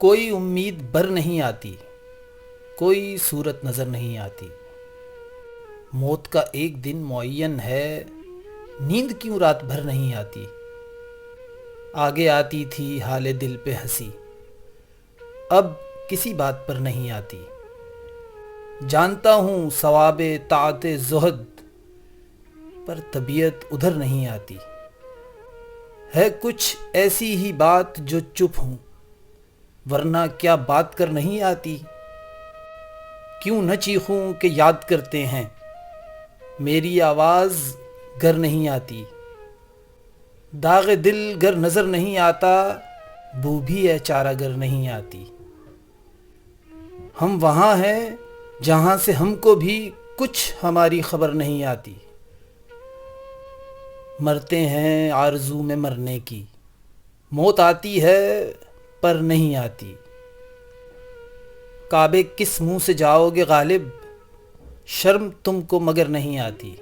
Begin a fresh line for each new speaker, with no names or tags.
کوئی امید بر نہیں آتی، کوئی صورت نظر نہیں آتی۔ موت کا ایک دن معین ہے، نیند کیوں رات بھر نہیں آتی؟ آگے آتی تھی حال دل پہ ہنسی، اب کسی بات پر نہیں آتی۔ جانتا ہوں ثواب طاعت زہد، پر طبیعت ادھر نہیں آتی۔ ہے کچھ ایسی ہی بات جو چپ ہوں، ورنہ کیا بات کر نہیں آتی؟ کیوں نہ چیخوں کہ یاد کرتے ہیں، میری آواز گر نہیں آتی۔ داغ دل گر نظر نہیں آتا، بو بھی ہے چارہ گر نہیں آتی۔ ہم وہاں ہیں جہاں سے ہم کو بھی کچھ ہماری خبر نہیں آتی۔ مرتے ہیں آرزو میں مرنے کی، موت آتی ہے پر نہیں آتی۔ کعبے کس منہ سے جاؤ گے غالب، شرم تم کو مگر نہیں آتی۔